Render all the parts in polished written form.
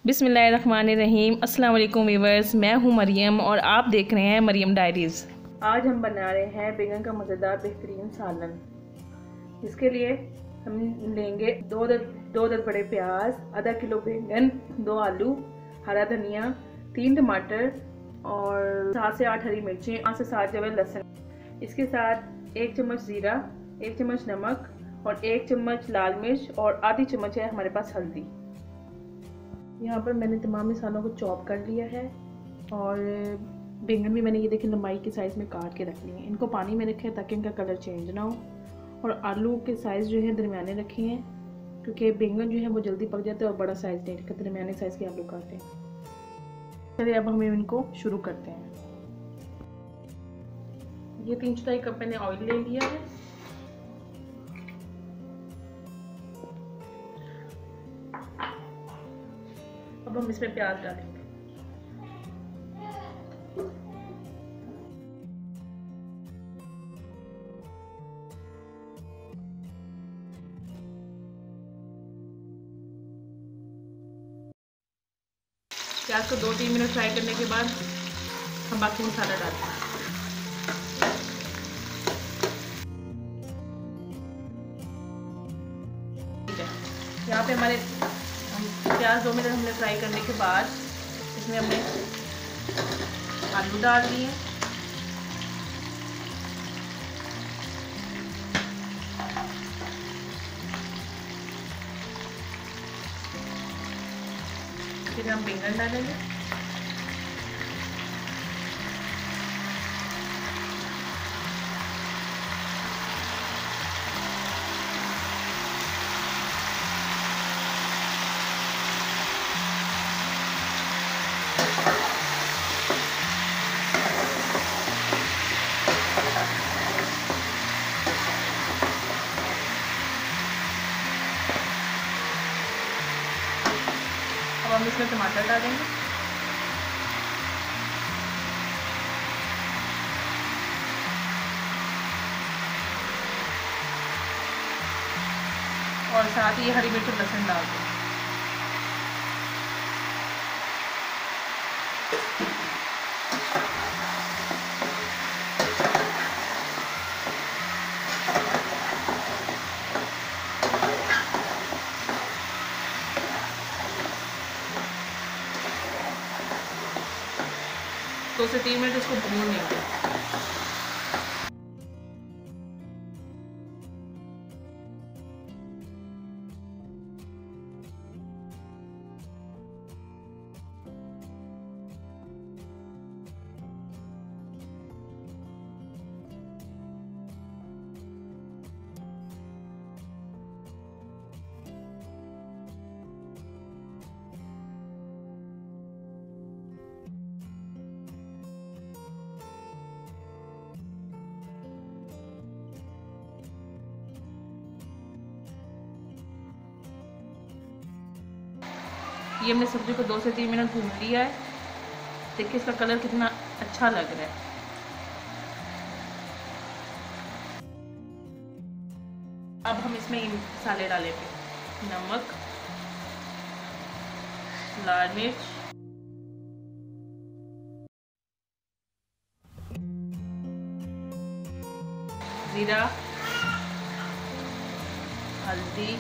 बिस्मिल्लाहिर्रहमानिर्रहीम। अस्सलाम वालेकुम व्यूअर्स, मैं हूं मरियम और आप देख रहे हैं मरियम डायरीज़। आज हम बना रहे हैं बैंगन का मज़ेदार बेहतरीन सालन। इसके लिए हम लेंगे दो दर बड़े प्याज, आधा किलो बैंगन, 2 आलू, हरा धनिया, 3 टमाटर और 7 से 8 हरी मिर्चें, 5 से 7 जवे लहसुन। इसके साथ 1 चम्मच ज़ीरा, 1 चम्मच नमक और 1 चम्मच लाल मिर्च और आधी चम्मच है हमारे पास हल्दी। यहाँ पर मैंने तमाम मसालों को चॉप कर लिया है और बैंगन भी मैंने ये देखिए लंबाई के साइज़ में काट के रख लिए हैं। इनको पानी में रखे हैं ताकि इनका कलर चेंज ना हो। और आलू के साइज़ जो है दरमियाने रखे हैं क्योंकि बैंगन जो है वो जल्दी पक जाते हैं और बड़ा साइज़ नहीं रखा, दरमियाने साइज़ के आलू काटे हैं। चलिए अब हम इनको शुरू करते हैं। ये 3/4 कप मैंने ऑयल ले लिया है। अब हम इसमें प्याज डालेंगे। प्याज को 2-3 मिनट फ्राई करने के बाद हम बाकी मसाला डालते हैं। यहाँ पे हमारे प्याज 2 मिनट हमने फ्राई करने के बाद इसमें हमने आलू डाल दिए। फिर हम बैंगन डालेंगे। अब हम इसमें टमाटर डालेंगे। और साथ ही हरी मिर्च और लहसुन डाल दें। दो से 3 मिनट इसको भून लेंगे। ये हमने सब्जी को 2 से 3 मिनट भून लिया है। देखिए इसका कलर कितना अच्छा लग रहा है। अब हम इसमें मसाले डालेंगे। नमक, लाल मिर्च, जीरा, हल्दी,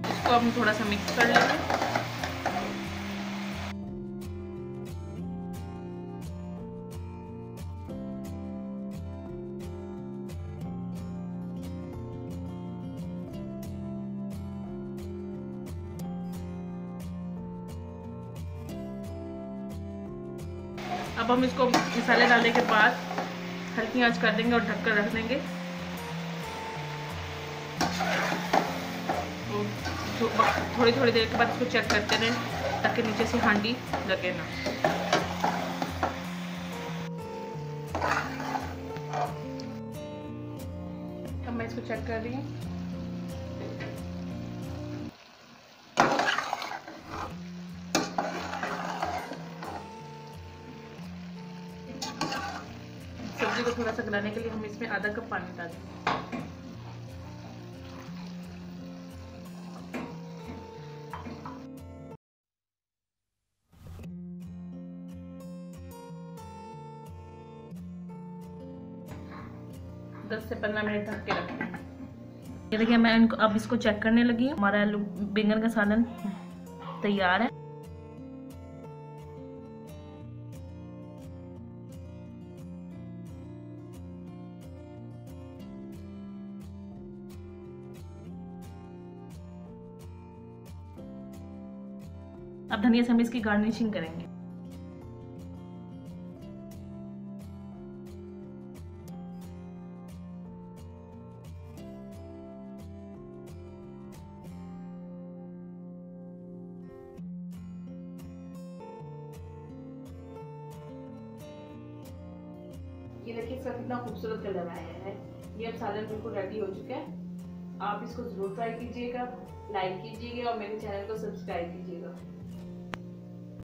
इसको हम थोड़ा सा मिक्स कर लेंगे। अब हम इसको मसाले डालने के बाद हल्की आंच कर देंगे और ढककर रख देंगे। थोड़ी थोड़ी देर के बाद इसको चेक करते रहें ताकि नीचे से हांडी लगे ना। अब मैं इसको चेक कर रही हूँ। सब्जी को थोड़ा सा गलाने के लिए हम इसमें आधा कप पानी डालेंगे। दस से 15 मिनट ढक के रखते हैं। ये देखिए मैं अब इसको चेक करने लगी हूँ। हमारा आलू बैंगन का सालन तैयार है। अब धनिया से हम इसकी गार्निशिंग करेंगे। ये देखिए इसका कितना खूबसूरत कलर आया है। ये अब सालन बिल्कुल रेडी हो चुका है। आप इसको जरूर ट्राई कीजिएगा, लाइक कीजिएगा और मेरे चैनल को सब्सक्राइब कीजिएगा।